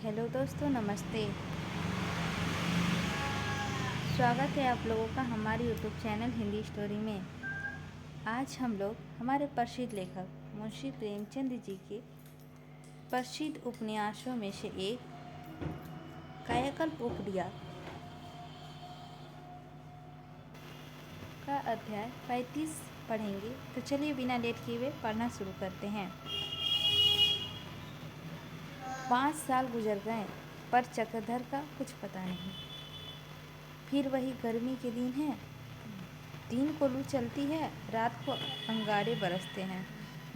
Hello दोस्तों, नमस्ते। स्वागत है आप लोगों का हमारे यूट्यूब चैनल हिंदी स्टोरी में। आज हम लोग हमारे प्रसिद्ध लेखक मुंशी प्रेमचंद जी के प्रसिद्ध उपन्यासों में से एक कायाकल्प उपड़िया का अध्याय 35 पढ़ेंगे। तो चलिए बिना लेट किए हुए पढ़ना शुरू करते हैं। 5 साल गुजर गए पर चक्रधर का कुछ पता नहीं। फिर वही गर्मी के दिन है। दिन को लू चलती है, रात को अंगारे बरसते हैं,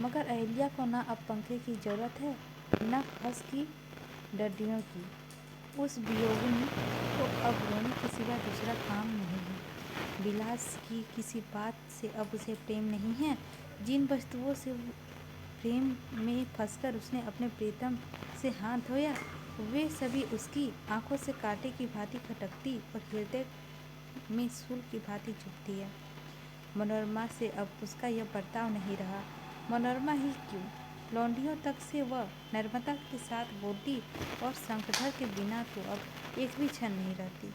मगर अहिल्या को ना अब पंखे की जरूरत है, न खस की डड्डियों की। उस वियोगिनी को अब रोने के सिवा दूसरा काम नहीं है। विलास की किसी बात से अब उसे प्रेम नहीं है। जिन वस्तुओं से प्रेम में फंसकर उसने अपने प्रीतम से हाथ धोया, वे सभी उसकी आंखों से कांटे की भांति खटकती और हृदय में सूल की भांति चुभती है। मनोरमा से अब उसका यह बर्ताव नहीं रहा। मनोरमा ही क्यों, लौंडियों तक से वह नर्मदा के साथ बोलती और शंखधर के बिना तो अब एक भी क्षण नहीं रहती।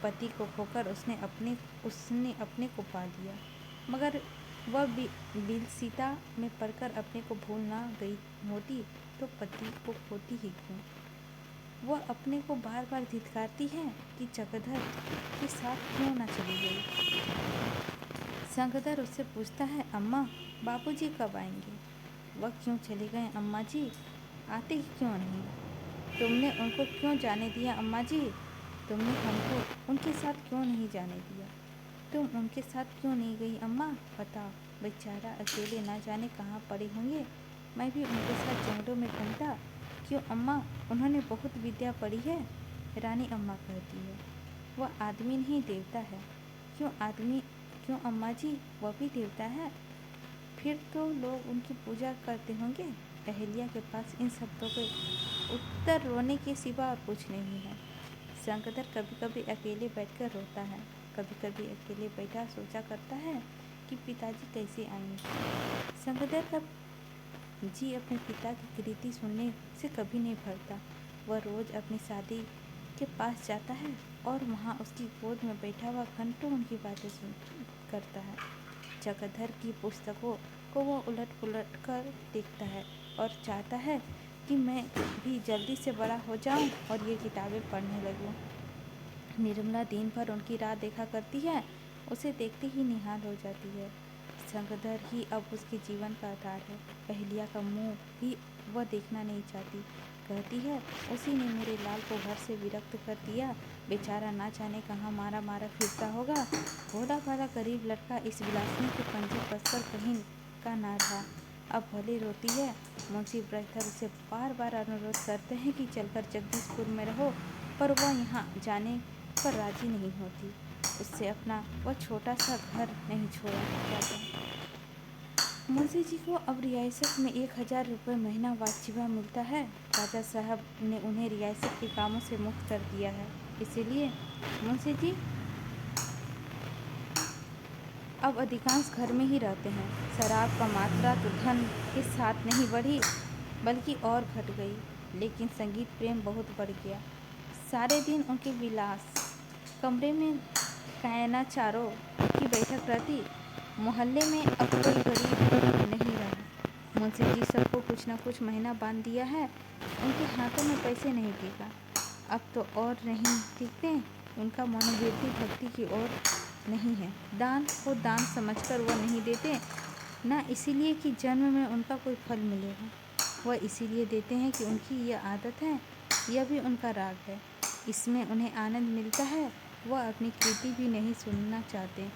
पति को खोकर उसने अपने को पा लिया, मगर वह विलसिता में पड़कर अपने को भूल ना गई होती तो पति को खोती ही क्यों। वह अपने को बार बार धिक्कारती है कि चक्रधर के साथ क्यों न चली गई। शंखधर उससे पूछता है, अम्मा बाबूजी कब आएंगे? वह क्यों चले गए अम्मा जी? आते ही क्यों नहीं? तुमने उनको क्यों जाने दिया अम्मा जी? तुमने हमको उनके साथ क्यों नहीं जाने दिया? तुम उनके साथ क्यों नहीं गई अम्मा? बताओ, बेचारा अकेले ना जाने कहाँ पड़े होंगे। मैं भी उनके साथ जंगलों में घूमता। क्यों अम्मा, उन्होंने बहुत विद्या पढ़ी है। रानी अम्मा कहती है, वह आदमी नहीं देवता है। क्यों अम्मा जी, वह भी देवता है? फिर तो लोग उनकी पूजा करते होंगे। अहिल्या के पास इन शब्दों के उत्तर रोने के सिवा और कुछ नहीं है। शंखधर कभी कभी अकेले बैठकर रोता है, कभी कभी अकेले बैठा सोचा करता है कि पिताजी कैसे आएंगे। शंखधर का जी अपने पिता की कृति सुनने से कभी नहीं भरता। वह रोज अपनी शादी के पास जाता है और वहाँ उसकी गोद में बैठा हुआ घंटों उनकी बातें सुन करता है। चक्रधर की पुस्तकों को वह उलट पुलट कर देखता है और चाहता है कि मैं भी जल्दी से बड़ा हो जाऊं और ये किताबें पढ़ने लगूं। निर्मला दिन भर उनकी राह देखा करती है, उसे देखते ही निहाल हो जाती है। शंखधर ही अब उसके जीवन का आधार है। अहिल्या का मुंह भी वह देखना नहीं चाहती। कहती है, उसी ने मेरे लाल को घर से विरक्त कर दिया। बेचारा ना जाने कहाँ मारा मारा फिरता होगा। भोला भाला गरीब लड़का इस विलासिनी के पंजे कसकर कहीं का ना रहा। अब भले रोती है। मुंशी ब्रजधर उसे बार बार अनुरोध करते हैं कि चलकर जगदीशपुर में रहो, पर वह यहाँ जाने पर राजी नहीं होती। उससे अपना वह छोटा सा घर नहीं छोड़ा जाता। मुंशी जी को अब रियासत में 1000 रुपये महीना वाजिबा मिलता है। राजा साहब ने उन्हें रियासत के कामों से मुक्त कर दिया है। इसीलिए मुंशी जी अब अधिकांश घर में ही रहते हैं। शराब का मात्रा तो धन के साथ नहीं बढ़ी, बल्कि और घट गई, लेकिन संगीत प्रेम बहुत बढ़ गया। सारे दिन उनके विलास कमरे में कायनाचारों की बैठक रहती। मोहल्ले में अब कोई गरीब नहीं रहा। मुंशी जी सबको कुछ न कुछ महीना बांध दिया है। उनके हाथों में पैसे नहीं टिका। अब तो और नहीं टिकते। उनका मनोवृत्ति भक्ति की ओर नहीं है। दान को दान समझकर वह नहीं देते, न इसीलिए कि जन्म में उनका कोई फल मिलेगा। वह इसीलिए देते हैं कि उनकी यह आदत है, यह भी उनका राग है, इसमें उन्हें आनंद मिलता है। वह अपनी कृति भी नहीं सुनना चाहते,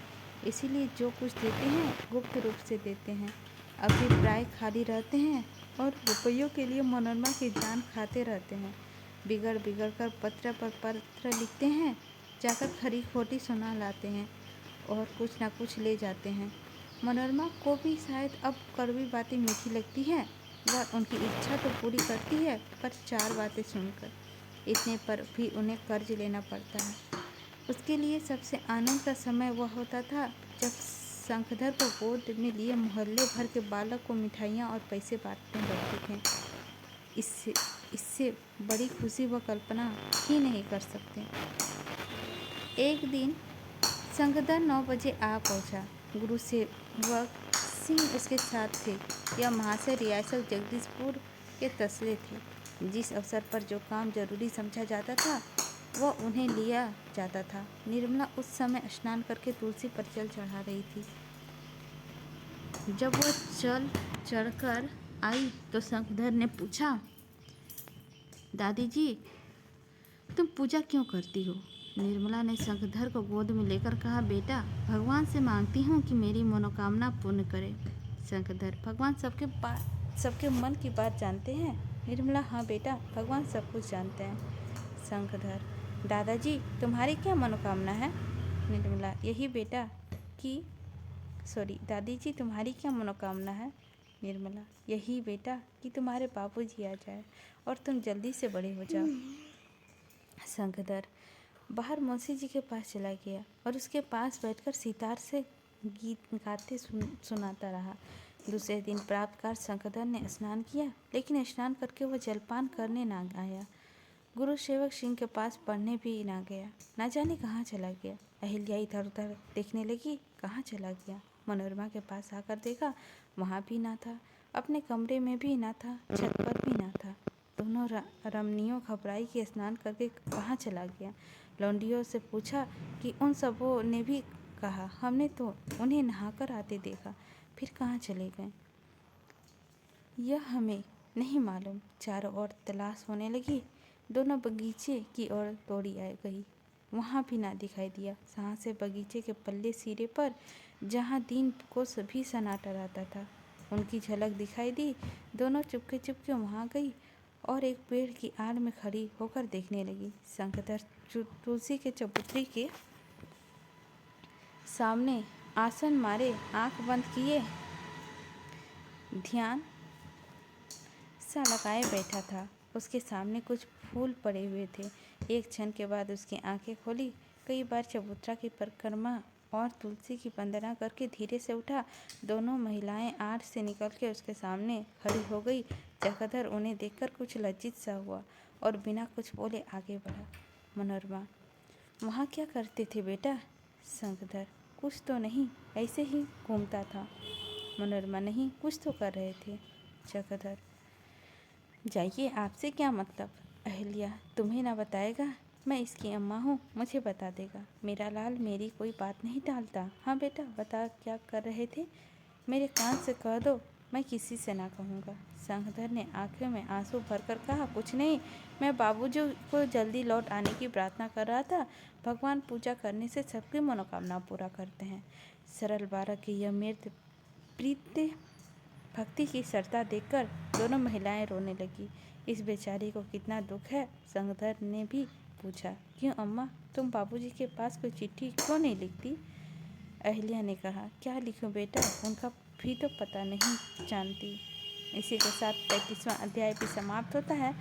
इसीलिए जो कुछ देते हैं गुप्त रूप से देते हैं। अभिप्राय खाली रहते हैं और रुपयों के लिए मनोरमा की जान खाते रहते हैं। बिगड़ बिगड़ कर पत्र पर पत्र लिखते हैं, जाकर खरी खोटी सुना लाते हैं और कुछ न कुछ ले जाते हैं। मनोरमा को भी शायद अब कड़वी बातें मीठी लगती हैं। वह उनकी इच्छा तो पूरी करती है, पर 4 बातें सुनकर इतने पर भी उन्हें कर्ज लेना पड़ता है। उसके लिए सबसे आनंद का समय वह होता था जब शंखधर को गोद में लिए मोहल्ले भर के बालक को मिठाइयाँ और पैसे बांटने लगते थे। इससे बड़ी खुशी वह कल्पना ही नहीं कर सकते। एक दिन शंखधर 9 बजे आ पहुंचा। गुरु सेवक सिंह उसके साथ थे। यह महाशय रियासत जगदीशपुर के तस्ले थे। जिस अवसर पर जो काम जरूरी समझा जाता था वह उन्हें लिया जाता था। निर्मला उस समय स्नान करके तुलसी पर जल चढ़ा रही थी। जब वह जल चढ़कर आई तो शंखधर ने पूछा, दादी जी, तुम पूजा क्यों करती हो? निर्मला ने शंखधर को गोद में लेकर कहा, बेटा, भगवान से मांगती हूँ कि मेरी मनोकामना पूर्ण करे। शंखधर, भगवान सबके मन की बात जानते हैं। निर्मला, हाँ बेटा, भगवान सब कुछ जानते हैं। शंखधर, दादाजी, तुम्हारी क्या मनोकामना है? निर्मला, यही बेटा कि दादी जी, तुम्हारी क्या मनोकामना है? निर्मला, यही बेटा कि तुम्हारे बाबूजी आ जाए और तुम जल्दी से बड़े हो जाओ। शंखधर बाहर मौसी जी के पास चला गया और उसके पास बैठकर सितार से गीत गाते सुनाता रहा। दूसरे दिन प्रातःकाल शंखधर ने स्नान किया, लेकिन स्नान करके वह जलपान करने ना आया। गुरु सेवक सिंह के पास पढ़ने भी ना गया। ना जाने कहाँ चला गया। अहिल्या इधर उधर देखने लगी, कहाँ चला गया। मनोरमा के पास आकर देखा, वहाँ भी ना था। अपने कमरे में भी ना था, छत पर भी ना था। दोनों रमणियों घबराई कि स्नान करके कहाँ चला गया। लौंडियों से पूछा कि उन सबों ने भी कहा, हमने तो उन्हें नहाकर आते देखा, फिर कहाँ चले गए, यह हमें नहीं मालूम। चारों ओर तलाश होने लगी। दोनों बगीचे की ओर दौड़ी गई, वहाँ भी ना दिखाई दिया। साहस से बगीचे के पल्ले सिरे पर, जहाँ दिन को भी सन्नाटा रहता था, उनकी झलक दिखाई दी। दोनों चुपके चुपके वहाँ गई और एक पेड़ की आड़ में खड़ी होकर देखने लगी। शंखधर तुलसी के चबूतरे के सामने आसन मारे आंख बंद किए ध्यान सा लगाए बैठा था। उसके सामने कुछ फूल पड़े हुए थे। एक क्षण के बाद उसकी आंखें खोली। कई बार चबूतरा की परिक्रमा और तुलसी की वंदना करके धीरे से उठा। दोनों महिलाएं आड़ से निकल के उसके सामने खड़ी हो गई। शंखधर उन्हें देखकर कुछ लज्जित सा हुआ और बिना कुछ बोले आगे बढ़ा। मनोरमा, वहाँ क्या करते थे बेटा? शंखधर, कुछ तो नहीं, ऐसे ही घूमता था। मनोरमा, नहीं, कुछ तो कर रहे थे। शंखधर, जाइए, आपसे क्या मतलब? अहिल्या, तुम्हें ना बताएगा? मैं इसकी अम्मा हूँ, मुझे बता देगा। मेरा लाल मेरी कोई बात नहीं टालता। हाँ बेटा, बता, क्या कर रहे थे? मेरे कान से कह दो, मैं किसी से ना कहूँगा। शंखधर ने आंखों में आंसू भरकर कहा, कुछ नहीं, मैं बाबूजी को जल्दी लौट आने की प्रार्थना कर रहा था। भगवान पूजा करने से सबकी मनोकामना पूरा करते हैं। सरल बालक की यह मृत प्रीत भक्ति की श्रद्धा देखकर दोनों महिलाएं रोने लगी। इस बेचारी को कितना दुख है? शंखधर ने भी पूछा, क्यों अम्मा, तुम बाबूजी के पास कोई चिट्ठी क्यों नहीं लिखती? अहिल्या ने कहा, क्या लिखूं बेटा, उनका भी तो पता नहीं जानती। इसी के साथ 35वां अध्याय भी समाप्त होता है।